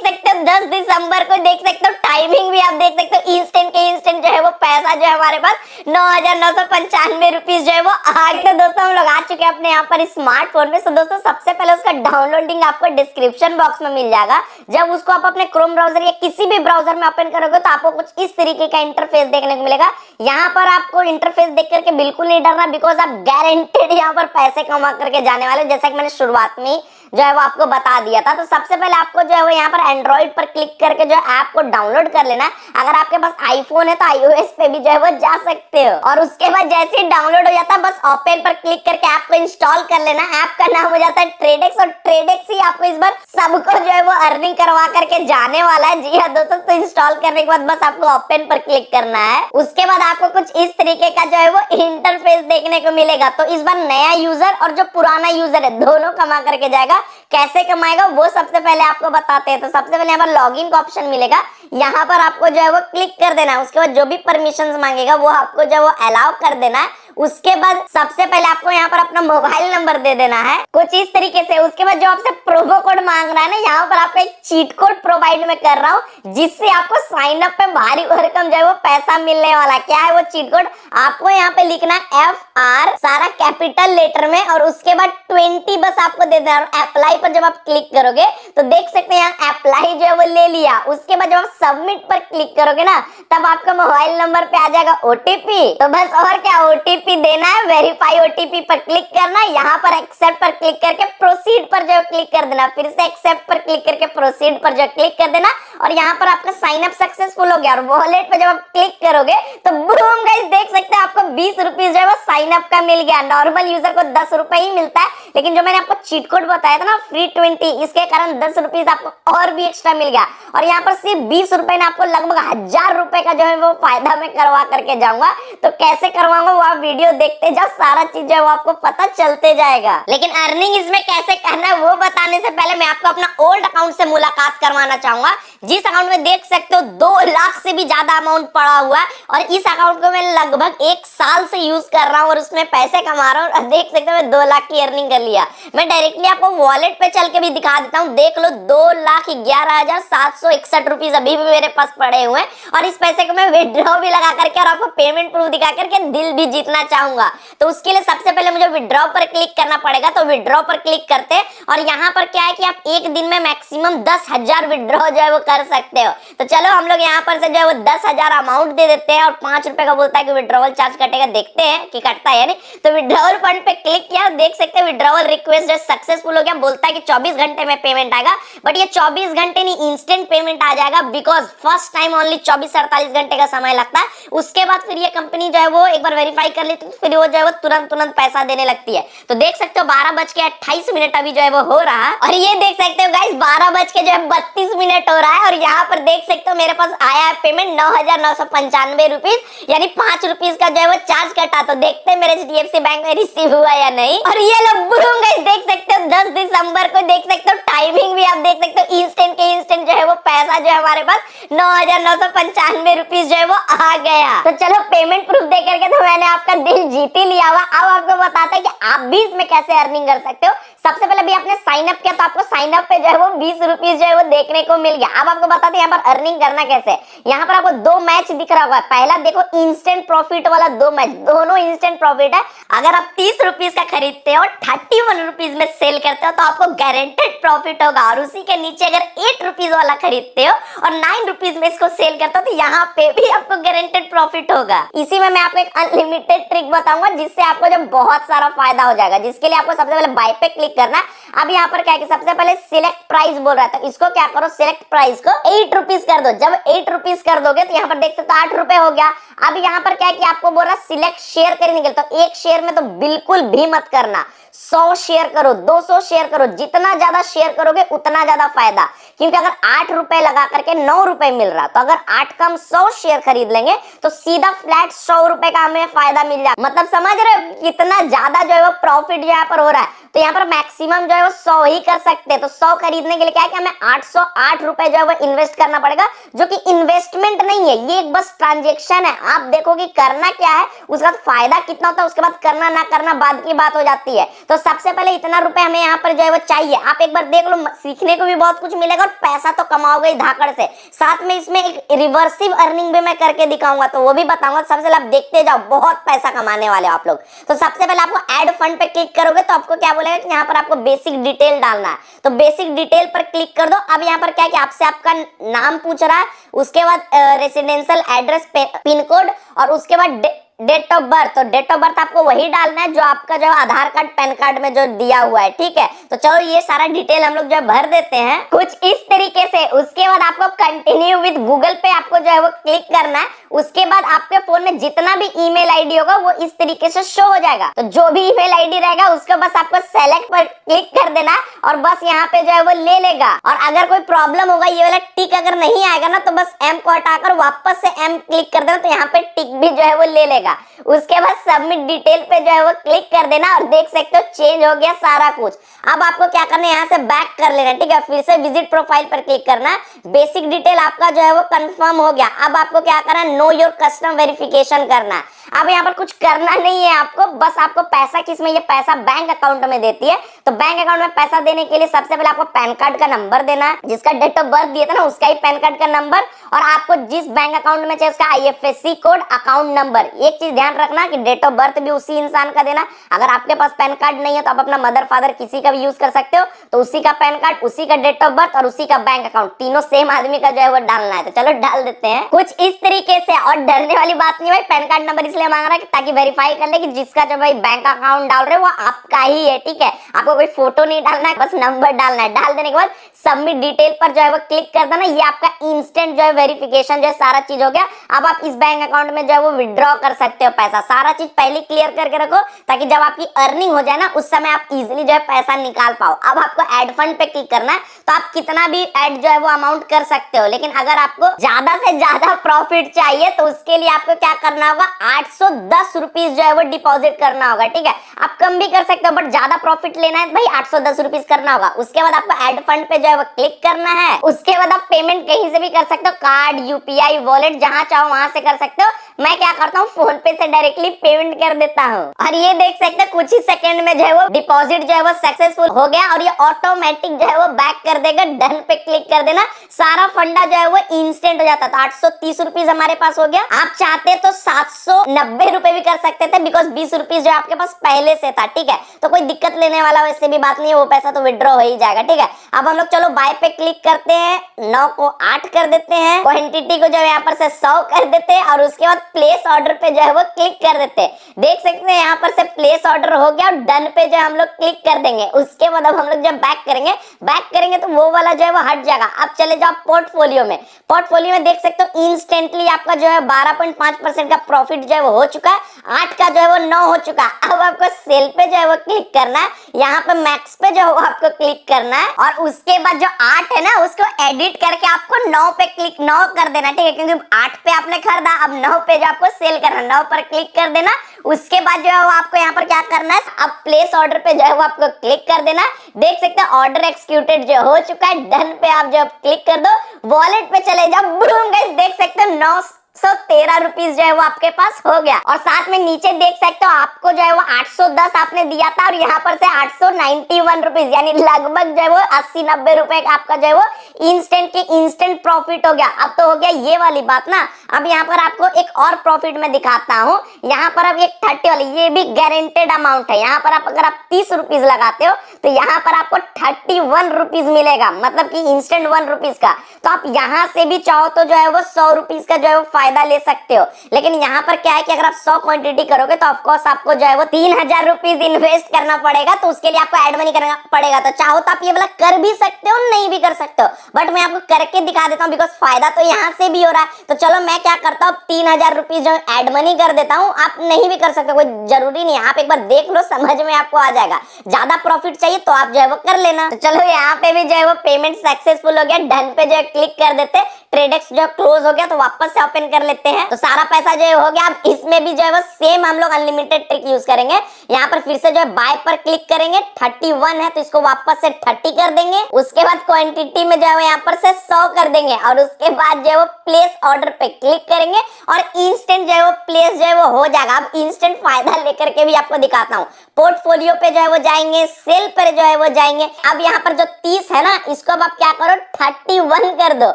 सकते हो 10 दिसंबर को, देख सकते हो टाइमिंग भी आप देख सकते हो, इंस्टेंट के इंस्टेंट जो है वो पैसा जो है हमारे पास 9,995 रुपीज जो है वो आ गया। तो दोस्तों हम लोग आ चुके हैं अपने यहाँ पर स्मार्टफोन में। तो दोस्तों सबसे पहले उसका डाउनलोडिंग आपको डिस्क्रिप्शन बॉक्स में मिल जाएगा। जब उसको आप अपने क्रोम ब्राउजर या किसी भी ब्राउजर में ओपन करोगे तो आपको कुछ इस तरीके का इंटरफेस देखने को मिलेगा। यहाँ पर आपको इंटरफेस देख करके बिल्कुल नहीं डरना, बिकॉज आप गारंटेड यहाँ पर पैसे कमा करके जाने वाले, जैसा कि मैंने शुरुआत में जो है वो आपको बता दिया था। तो सबसे पहले आपको जो है वो यहाँ पर एंड्रॉइड पर क्लिक करके जो ऐप को डाउनलोड कर लेना। अगर आपके पास आईफोन है तो iOS पे भी जो है वो जा सकते हो। और उसके बाद जैसे ही डाउनलोड हो जाता है बस ओपन पर क्लिक करके ऐप को इंस्टॉल कर लेना। ऐप का नाम हो जाता है ट्रेडेक्स, और ट्रेडेक्स ही आपको इस बार सबको जो है वो अर्निंग करवा करके जाने वाला है। जी हाँ दोस्तों, तो इंस्टॉल करने के बाद बस आपको ओपन पर क्लिक करना है। उसके बाद आपको कुछ इस तरीके का जो है वो इंटरफेस देखने को मिलेगा। तो इस बार नया यूजर और जो पुराना यूजर है दोनों कमा करके जाएगा। कैसे कमाएगा वो सबसे पहले आपको बताते हैं। तो सबसे पहले यहाँ पर लॉगिन का ऑप्शन मिलेगा, यहाँ पर आपको जो है वो क्लिक कर देना है। उसके बाद जो भी परमिशंस मांगेगा वो आपको जो है वो अलाउ कर देना है। उसके बाद सबसे पहले आपको यहाँ पर अपना मोबाइल नंबर दे देना है कुछ इस तरीके से। उसके बाद जो आपसे प्रोमो कोड मांग रहा है ना, यहाँ पर आपको एक चीट कोड प्रोवाइड में कर रहा हूँ, जिससे आपको साइन अप पे भारी भरकम जो है वो पैसा मिलने वाला है। क्या है वो चीट कोड? आपको यहाँ पे लिखना FR सारा कैपिटल लेटर में, और उसके बाद 20 बस आपको दे देना। और अप्लाई पर जब आप क्लिक करोगे तो देख सकते हैं यहाँ अप्लाई जो है वो ले लिया। उसके बाद जब आप सबमिट पर क्लिक करोगे ना, तब आपका मोबाइल नंबर पे आ जाएगा OTP। तो बस और क्या, OTP देना है, वेरीफाई OTP पर क्लिक करना है। यहाँ पर एक्सेप्ट पर क्लिक करके प्रोसीड पर जो क्लिक कर देना, फिर से एक्सेप्ट पर क्लिक करके प्रोसीड पर जो क्लिक कर देना, और यहाँ पर आपका साइन अप सक्सेसफुल हो गया। और वॉलेट पर जब आप क्लिक करोगे तो बूम गाइस, देख सकते हैं आपको 20 रुपीज जो है वो साइन अप का मिल गया। नॉर्मल यूजर को 10 रुपए ही मिलता है, लेकिन जो मैंने आपको चीट कोड बताया था ना फ्री 20, इसके कारण 10 रुपीज आपको और भी एक्स्ट्रा मिल गया। और यहाँ पर सिर्फ 20 रुपए ने आपको लगभग 1000 रुपए का जो है वो फायदा मैं करवा करके जाऊंगा। तो कैसे करवाऊंगा वो आप वीडियो देखते जाओ, सारा चीज जो है वो आपको पता चलते जाएगा। लेकिन अर्निंग इसमें कैसे करना है वो बताने से पहले मैं आपको अपना ओल्ड अकाउंट से मुलाकात करवाना चाहूंगा, जिस अकाउंट में देख सकते हो 2 लाख से भी ज्यादा अमाउंट पड़ा हुआ है। और इस अकाउंट को मैं लगभग 1 साल से यूज कर रहा हूँ और उसमें पैसे कमा रहा हूँ। और देख सकते हो मैं 2 लाख की अर्निंग कर लिया। मैं डायरेक्टली आपको वॉलेट पे चल के भी दिखा देता हूँ। देख लो 2,11,761 रुपीज अभी भी मेरे पास पड़े हुए हैं। और इस पैसे को मैं विड्रॉ भी लगा करके और आपको पेमेंट प्रूफ दिखा करके दिल भी जीतना चाहूंगा। तो उसके लिए सबसे पहले मुझे विड्रॉ पर क्लिक करना पड़ेगा। तो विड्रॉ पर क्लिक करते हैं, और यहाँ पर क्या है कि आप एक दिन में मैक्सिमम 10,000 विड्रॉ जो है वो कर सकते हो। तो चलो हम लोग यहाँ पर से जो है वो 10,000 अमाउंट दे देते हैं, और 5 रुपए का बोलता है कि विड्रॉवल चार्ज कटेगा, देखते हैं कि कटता है नहीं। तो विड्रॉवल फंड पे क्लिक किया, देख सकते हैं विड्रॉवल रिक्वेस्ट जो सक्सेसफुल हो गया। बोलता है कि 24 घंटे में पेमेंट आएगा, बट ये 24 घंटे नहीं, इंस्टेंट पेमेंट आ जाएगा, बिकॉज फर्स्ट टाइम ओनली 24-48 घंटे का समय लगता है। उसके बाद फिर ये कंपनी जो है वो एक बार वेरीफाई कर लेती है, फिर वो जो है वो तुरंत पैसा देने लगती है। तो देख सकते हो 12:28 अभी जो है वो हो रहा है। और ये देख सकते हो गाइस 12:32 हो रहा है। और यहाँ पर देख सकते हो मेरे पास आया है पेमेंट 9,995 रुपीज, यानी 5 रुपीज का जो है वो चार्ज कटा। तो देखते हैं मेरे HDFC बैंक में रिसीव हुआ या नहीं। और ये लोग गाइस देख सकते हो 10 दिसंबर को, देख सकते हो टाइमिंग भी आप देख सकते हो, इंस्टेंट के इंस्टेंट जो है वो पैसा जो है हमारे पास 9,995 रुपीज जो है वो आ गया। तो चलो पेमेंट प्रूफ दे करके तो मैंने आपका दिल जीत ही लिया हुआ। अब आपको बताते हैं कि आप भी इसमें कैसे अर्निंग कर सकते हो। सबसे पहले भी आपने साइन अप किया तो आपको साइन अप पे जो है वो 20 रुपीज जो है वो देखने को मिल गया। अब आपको बताते हैं यहाँ पर अर्निंग करना कैसे। यहाँ पर आपको 2 मैच दिख रहा होगा। पहला देखो इंस्टेंट प्रॉफिट वाला 2 मैच, दोनों इंस्टेंट प्रॉफिट है। अगर आप 30 रुपीज का खरीदते हो, 31 रुपीज में सेल करते हो तो आपको गारंटेड प्रॉफिट होगा। और उसी के नीचे अगर 8 रुपीज वाला खरीदते हो और 9 रुपीज में इसको सेल करते हो तो यहाँ पे भी आपको गारंटेड प्रॉफिट होगा। इसी में मैं आपको एक अनलिमिटेड ट्रिक बताऊंगा जिससे आपको जो बहुत सारा फायदा हो जाएगा। जिसके लिए आपको सबसे पहले बाय पे क्लिक करना है। अब यहाँ पर क्या है कि सबसे पहले सिलेक्ट प्राइस बोल रहा है, तो इसको क्या करो, सिलेक्ट प्राइस को 8 रुपीज कर दो। जब 8 रुपीज कर दोगे तो यहाँ पर देख सकते हो 8 रुपए हो गया। अब यहाँ पर क्या है कि आपको बोल रहा है सिलेक्ट शेयर करने के लिए, तो एक शेयर में तो बिल्कुल भी मत करना, 100 शेयर करो, 200 शेयर करो। जितना ज्यादा शेयर करोगे उतना ज्यादा फायदा, क्योंकि अगर 8 रुपए लगा करके 9 रुपए मिल रहा, तो अगर 8 का हम 100 शेयर खरीद लेंगे तो सीधा फ्लैट 100 रुपए का हमें फायदा मिल जाए। मतलब समझ रहे हो कितना ज्यादा जो है वो प्रॉफिट यहाँ पर हो रहा है। तो यहाँ पर मैक्सिमम जो है वो 100 ही कर सकते हैं। तो 100 खरीदने के लिए क्या है कि हमें 808 रुपए जो है वो इन्वेस्ट करना पड़ेगा, जो कि इन्वेस्टमेंट नहीं है, ये एक बस ट्रांजेक्शन है। आप देखो कि करना क्या है, उसके बाद फायदा कितना होता है, उसके बाद करना ना करना बाद की बात हो जाती है। तो सबसे पहले इतना रुपए हमें यहाँ पर जो है वो चाहिए। आप एक बार देख लो, सीखने को भी बहुत कुछ मिलेगा और पैसा तो कमाओगे ही धाकड़ से। साथ में इसमें एक रिवर्सिव अर्निंग भी मैं करके दिखाऊंगा, तो वो भी बताऊंगा। सबसे पहले आप देखते जाओ, बहुत पैसा कमाने वाले हो आप लोग। तो सबसे पहले आपको ऐड फंड पे क्लिक करोगे तो आपको क्या बोलेगा कि यहाँ पर आपको बेसिक डिटेल डालना है। तो बेसिक डिटेल पर क्लिक कर दो। अब यहाँ पर क्या है कि आपसे आपका नाम पूछ रहा है, उसके बाद रेसिडेंशियल एड्रेस, पिन कोड, और उसके बाद डेट ऑफ बर्थ। तो डेट ऑफ बर्थ आपको वही डालना है जो आपका जो आधार कार्ड पैन कार्ड में जो दिया हुआ है, ठीक है। तो चलो ये सारा डिटेल हम लोग जो भर देते हैं कुछ इस तरीके से। उसके बाद आपको कंटिन्यू विद गूगल पे आपको जो है वो क्लिक करना है। उसके बाद आपके फोन में जितना भी ईमेल आईडी होगा वो इस तरीके से शो हो जाएगा। तो जो भी ईमेल आईडी रहेगा उसको बस आपको सेलेक्ट पर क्लिक कर देना है और बस यहाँ पे जो है वो ले लेगा। और अगर कोई प्रॉब्लम होगा, ये वाला टिक अगर नहीं आएगा ना, तो बस एम को हटाकर वापस से एम क्लिक कर देना, तो यहाँ पे टिक भी जो है वो ले लेगा। उसके बाद सबमिट डिटेल पे जो है वो क्लिक कर देना और देख सकते हो चेंज हो गया सारा कुछ। अब आपको क्या करना है, यहाँ से बैक कर लेना, ठीक है। फिर से विजिट प्रोफाइल पर क्लिक करना। बेसिक डिटेल आपका जो है वो कंफर्म हो गया। अब आपको क्या करना है, नो योर कस्टम वेरिफिकेशन करना है। अब यहाँ पर कुछ करना नहीं है आपको, बस आपको पैसा किसमें, ये पैसा बैंक अकाउंट में देती है। तो बैंक अकाउंट में पैसा देने के लिए सबसे पहले आपको पैन कार्ड का नंबर देना है, जिसका डेट ऑफ बर्थ दिया था ना उसका ही पैन कार्ड का नंबर, और आपको जिस बैंक अकाउंट में चाहिए उसका IFSC कोड, अकाउंट नंबर। एक चीज ध्यान रखना कि डेट ऑफ बर्थ भी उसी इंसान का देना। अगर आपके पास पैन कार्ड नहीं है तो आप अपना मदर फादर किसी का भी यूज कर सकते हो। तो उसी का पैन कार्ड, उसी का डेट ऑफ बर्थ और उसी का बैंक अकाउंट, तीनों सेम आदमी का जो है वो डालना है। तो चलो डाल देते हैं कुछ इस तरीके से। और डरने वाली बात नहीं भाई, पैन कार्ड नंबर इसलिए मांग रहा है ताकि वेरीफाई कर ले कि जिसका जो भाई बैंक अकाउंट डाल रहे हो वो आपका ही है, ठीक है। आपको कोई फोटो नहीं डालना है, बस नंबर डालना है। डाल देने के बाद सबमिट डिटेल पर जो है वो क्लिक कर देना। ये आपका इंस्टेंट जो है वेरिफिकेशन जो है सारा चीज हो गया। अब आप इस बैंक अकाउंट में जो है वो विड्रॉ कर सकते हो पैसा। सारा चीज पहले क्लियर करके रखो ताकि जब आपकी अर्निंग हो जाए ना उस समय आप इजीली जो है पैसा निकाल पाओ। अब आपको ऐड फंड पे क्लिक करना है, तो आप कितना भी ऐड जो है वो अमाउंट कर सकते हो। लेकिन अगर आपको ज्यादा से ज्यादा प्रॉफिट चाहिए तो उसके लिए आपको क्या करना होगा, 810 रुपीज जो है वो डिपॉजिट करना होगा, ठीक है। आप कम भी कर सकते हो बट ज्यादा प्रॉफिट लेना है भाई 810 रुपीज करना होगा। उसके बाद आपको ऐड फंड पे जो है वो क्लिक करना है। उसके बाद आप पेमेंट कहीं से भी कर सकते हो, कार्ड, UPI, वॉलेट, जहां चाहो वहां से कर सकते हो। मैं क्या करता हूँ, फोन पे से डायरेक्टली पेमेंट कर देता हूँ। और ये देख सकते हो कुछ ही सेकंड में जो है वो डिपॉजिट जो है वो सक्सेसफुल हो गया और ये ऑटोमेटिक जो है वो बैक कर देगा। डन पे क्लिक कर देना, सारा फंडा जो है वो इंस्टेंट हो जाता। तो 830 रुपीज हमारे पास हो गया। आप चाहते तो 790 रुपए भी कर सकते थे, बिकॉज 20 रुपीज जो आपके पास पहले से था, ठीक है। तो कोई दिक्कत लेने वाला वैसे भी बात नहीं है, वो पैसा तो विड्रॉ हो ही जाएगा, ठीक है। अब हम लोग चलो बाय पे क्लिक करते हैं, 9 को 8 कर देते हैं, क्वांटिटी को जो है यहाँ पर से 100 कर देते हैं और उसके बाद प्लेस ऑर्डर पे जो है वो क्लिक कर देते हैं। देख सकते हैं यहाँ पर से प्लेस ऑर्डर हो गया और डन पे जो हम लोग क्लिक कर देंगे। उसके बाद अब हम लोग जब बैक करेंगे तो वो वाला जो है वो हट जाएगा। अब चले जाओ पोर्टफोलियो में। पोर्टफोलियो में देख सकते हो इंस्टेंटली आपका जो है 12.5% का प्रॉफिट जो है वो हो चुका है, 8 का जो है वो 9 हो चुका है। अब आपको सेल पे जो है वो क्लिक करना है, यहाँ पे मैक्स पे जो है वो आपको क्लिक करना है और उसके बाद जो 8 है ना उसको एडिट करके आपको 9 पे क्लिक 9 कर देना, ठीक है। क्योंकि 8 पे आपने खरीदा, अब 9 पे जो आपको सेल करना, 9 पर क्लिक कर देना। उसके बाद जो है वो आपको यहाँ पर क्या करना है, अब प्लेस ऑर्डर पे जो है वो आपको क्लिक कर देना। देख सकते हैं ऑर्डर एक्सिक्यूटेड जो हो चुका है। डन पे आप जब क्लिक कर दो, वॉलेट पे चले जाओ, बूम गाइस देख सकते हो 913 रुपीज जो है वो आपके पास हो गया। और साथ में नीचे देख सकते हो आपको जो है वो 810 आपने दिया था और यहाँ पर से 891 रुपीज, यानी लगभग जो है वो 80-90 रुपए का आपका जो है वो इंस्टेंट प्रॉफिट हो गया। अब तो हो गया ये वाली बात ना। अब यहाँ पर आपको एक और प्रॉफिट में दिखाता हूँ। यहाँ पर अब एक 30 वाली, ये भी गारंटेड अमाउंट है। यहाँ पर आप अगर आप 30 रुपीज लगाते हो तो यहाँ पर आपको 31 रुपीज मिलेगा, मतलब कि इंस्टेंट 1 रुपीज का। तो आप यहाँ से भी चाहो तो जो है वो 100 रुपीज का जो है वो फायदा ले सकते हो। लेकिन यहाँ पर क्या है कि अगर आप 100 क्वांटिटी करोगे तो ऑफकोर्स आपको जो है वो 3000 रुपीज इन्वेस्ट करना पड़ेगा। तो उसके लिए आपको एड मनी करना पड़ेगा। तो चाहो तो आप ये वाला कर भी सकते हो, नहीं भी कर सकते हो, बट मैं आपको करके दिखा देता हूँ बिकॉज फायदा तो यहाँ से भी हो रहा है। तो चलो मैं क्या करता हूँ, 3000 रुपीज जो एड मनी कर देता हूँ। आप नहीं भी कर सकते, कोई जरूरी नहीं है, आप एक बार देख लो, समझ में आपको आ जाएगा। ज्यादा प्रॉफिट चाहिए तो आप जो है वो कर लेना। तो चलो यहाँ पे भी जो है वो पेमेंट सक्सेसफुल हो गया। डन पे जो है क्लिक कर देते, ट्रेडेक्स जो क्लोज हो गया तो वापस से ओपन कर लेते हैं। तो सारा पैसा जो हो गया। अब इसमें भी जो है वो सेम हम लोग अनलिमिटेड ट्रिक यूज करेंगे। यहाँ पर फिर से जो है बाय पर क्लिक करेंगे, 31 है तो इसको वापस से 30 कर देंगे। उसके बाद क्वांटिटी में जो है यहाँ पर से 100 कर देंगे और उसके बाद जो है वो प्लेस ऑर्डर पे क्लिक करेंगे और इंस्टेंट जो है वो प्लेस जो है वो हो जाएगा। अब इंस्टेंट फायदा लेकर के भी आपको दिखाता हूँ। पोर्टफोलियो पे जो है वो जाएंगे, सेल पर जो है वो जाएंगे। अब यहाँ पर जो 30 है ना, इसको अब आप क्या करो 31 कर दो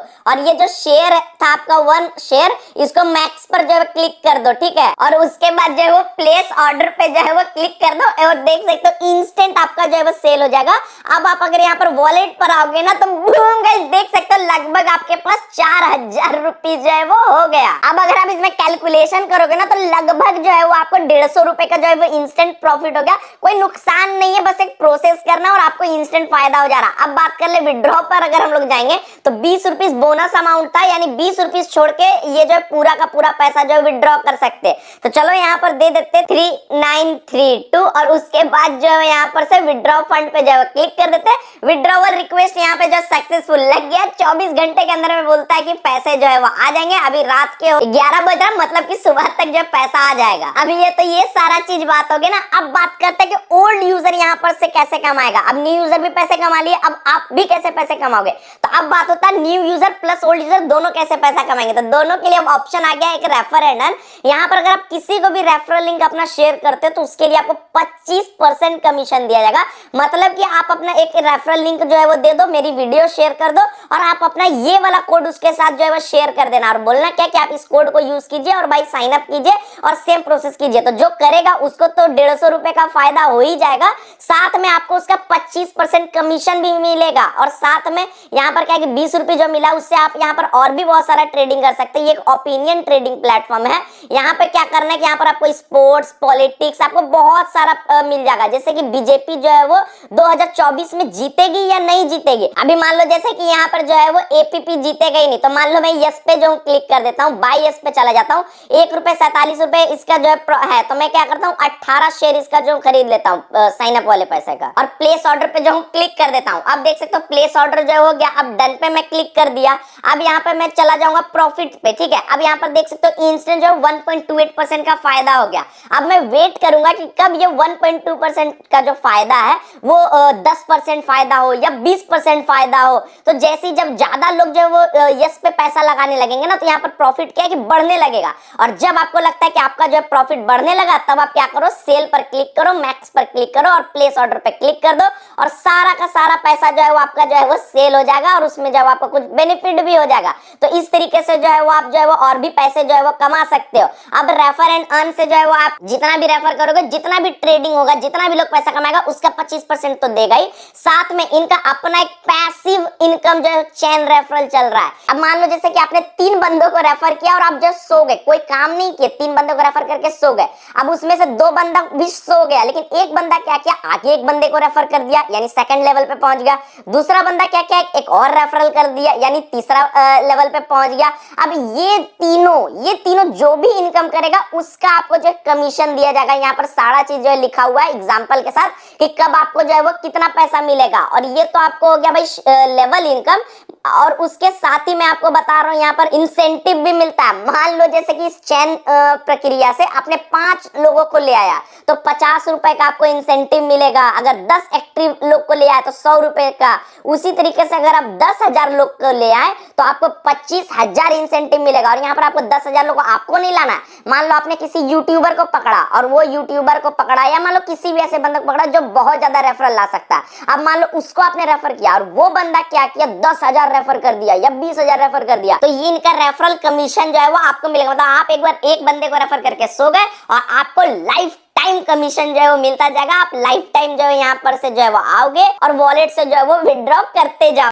और ये जो शेयर था आपका 1 शेयर, इसको मैक्स पर जो है क्लिक कर दो, ठीक है। और उसके बाद जो है वो प्लेस ऑर्डर पे जो है वो क्लिक कर दो और देख सकते हो इंस्टेंट आपका जो है वो सेल हो जाएगा। अब आप अगर यहाँ पर वॉलेट पर आओगे ना तो बूम गाइस देख सकते हो लगभग आपके पास 4000 रुपीज जो है वो हो गया। अब अगर आप इसमें कैलकुलेशन करोगे ना तो लगभग जो है वो आपको 150 रुपए का जो है वो इंस्टेंट प्रॉफिट हो गया। कोई नुकसान नहीं है, बस एक प्रोसेस करना और आपको इंस्टेंट फायदा हो जा रहा। अब बात कर ले विड्रॉ पर, अगर हम लोग जाएंगे तो 20 रुपीज बोनस अमाउंट था, यानी 20 रुपीज छोड़ के ये जो पूरा का पूरा पैसा जो विड्रॉ कर सकते। तो चलो यहाँ पर दे देते 3932 और उसके बाद जो है यहाँ पर से विड्रॉ फंड पे जो क्लिक कर देते। विड्रॉवल रिक्वेस्ट यहाँ पे जो सक्सेसफुल लग गया। 24 घंटे के अंदर में बोलता है कि पैसे जो है वो आ जाएंगे। अभी रात के 11 बज रहा, मतलब कि सुबह तक जो पैसा आ जाएगा। अभी ये सारा चीज बात हो गई ना। अब बात करते हैं कि ओल्ड यूजर यहाँ पर से कैसे कमाएगा। अब न्यू यूजर भी पैसे कमा लिए, अब आप भी कैसे पैसे कमाओगे। तो अब बात होता है new user plus old user दोनों कैसे पैसा कमाएंगे। तो दोनों के लिए अब ऑप्शन आ गया एक रेफर एंड अर्न। यहाँ पर अगर आप किसी को भी रेफरल लिंक अपना शेयर करते हो तो उसके लिए आपको 25% कमीशन दिया जाएगा। मतलब कि आप अपना एक रेफरल लिंक जो है वो दे दो, मेरी वीडियो शेयर कर दो और आप अपना ये वाला कोड उसके साथ जो है वो शेयर कर देना और बोलना क्या कि आप इस कोड को यूज कीजिए और भाई साइन अप कीजिए और सेम प्रोसेस कीजिए। तो जो करेगा उसको तो 150 रुपए का फायदा हो ही जाएगा, साथ में आपको उसका 25% कमीशन भी मिलेगा। और साथ में यहाँ पर क्या है कि 20 रुपए जो मिला उससे आप यहाँ पर और भी बहुत सारा ट्रेडिंग कर सकते हैं। ये एक ओपिनियन ट्रेडिंग प्लेटफॉर्म है। यहाँ पर क्या करना है कि यहाँ पर आपको स्पोर्ट्स, पॉलिटिक्स, आपको बहुत सारा मिल जाएगा। जैसे कि बीजेपी जो है वो 2024 में जीतेगी या नहीं जीतेगी। अभी मान लो जैसे कि यहाँ पर जो है वो एपीपी जीतेगा ही नहीं, तो मान लो मैं यस पे जो क्लिक कर देता हूँ, बाय यस पे चला जाता हूँ। 1 रुपए 47 रुपए इसका जो है तो मैं क्या करता हूँ 18 शेयर इसका जो खरीद लेता हूँ साइन अप वाले पैसे का और प्लेस ऑर्डर पे जो हूँ क्लिक कर देता हूँ। अब देख सकते हो प्लेस ऑर्डर जो हो गया। अब डन पे मैं क्लिक कर दिया। अब यहाँ पे मैं चला जाऊंगा प्रॉफिट पे, ठीक है। अब यहाँ पर देख सकते हो इंस्टेंट जो 1.28% का फायदा हो गया। अब मैं वेट करूंगा कि कब ये 1.2% का जो फायदा है वो 10% फायदा हो या 20% फायदा हो। तो जैसे जब ज्यादा लोग जो वो यस पे पैसा लगाने लगेंगे ना तो यहाँ पर प्रॉफिट क्या है कि बढ़ने लगेगा। और जब आपको लगता है कि आपका जो प्रॉफिट बढ़ने लगा तब आप क्या करो सेल पर क्लिक करो, मैक्स पर क्लिक करो और प्लेस ऑर्डर पे क्लिक कर दो और सारा का सारा पैसा जो है वो आपका जो है वो सेल हो जाएगा और उसमें जब आपको कुछ बेनिफिट भी हो जाएगा। तो इस तरीके से जो है वो आप जो है वो और भी पैसे जो है वो कमा सकते हो। अब रेफर एंड अर्न से जो है वो आप जितना भी रेफर करोगे, जितना भी ट्रेडिंग होगा, जितना भी लोग पैसा कमाएगा उसका 25% तो देगा ही। साथ में इनका अपना एक पैसिव इनकम जो है चेन रेफरल चल रहा है। अब मान लो जैसे कि आपने 3 बंदों को रेफर किया और आप जो सो गए, कोई काम नहीं किए, 3 बंदों को रेफर करके सो गए। अब उसमें से 2 बंदा भी सो गया, लेकिन एक बंदा क्या किया आगे एक बंदे को रेफर कर दिया, यानी सेकंड लेवल पे पहुंच गया। दूसरा बंदा क्या किया एक और रेफरल कर दिया, यानी तीसरा लेवल पे पहुंच गया। अब ये तीनों जो भी इनकम करेगा उसका आपको जो कमीशन दिया जाएगा। यहाँ पर सारा चीज जो है लिखा हुआ है एग्जांपल के साथ कि कब आपको जो है वो कितना पैसा मिलेगा। और ये तो आपको हो गया भाई लेवल इनकम। और उसके साथ ही मैं आपको बता रहा हूँ यहाँ पर इंसेंटिव भी मिलता है। मान लो जैसे कि इस चैन प्रक्रिया से आपने 5 लोगों को ले आया तो 50 रुपए का आपको इंसेंटिव मिलेगा। अगर 10 एक्टिव लोग को ले आए तो 100 रुपए का। उसी तरीके से अगर आप 10,000 लोग को ले आए तो आपको 25,000 इंसेंटिव मिलेगा। और यहाँ पर आपको 10,000 लोग को आपको नहीं लाना है। मान लो आपने किसी यूट्यूबर को पकड़ा और वो यूट्यूबर को पकड़ा, या मान लो किसी भी ऐसे बंदे को पकड़ा जो बहुत ज्यादा रेफरल ला सकता है। अब मान लो उसको आपने रेफर किया और वो बंदा क्या किया 10,000 रेफर कर दिया या 20,000 रेफर कर दिया, तो ये इनका रेफरल कमीशन जो है वो आपको मिलेगा। मतलब आप एक बार एक बंदे को रेफर करके सो गए और आपको लाइफ टाइम कमीशन जो है वो मिलता जाएगा। आप लाइफ टाइम जो है यहाँ पर से जो है वो आओगे और वॉलेट से जो है वो विड्रॉ करते जाओ।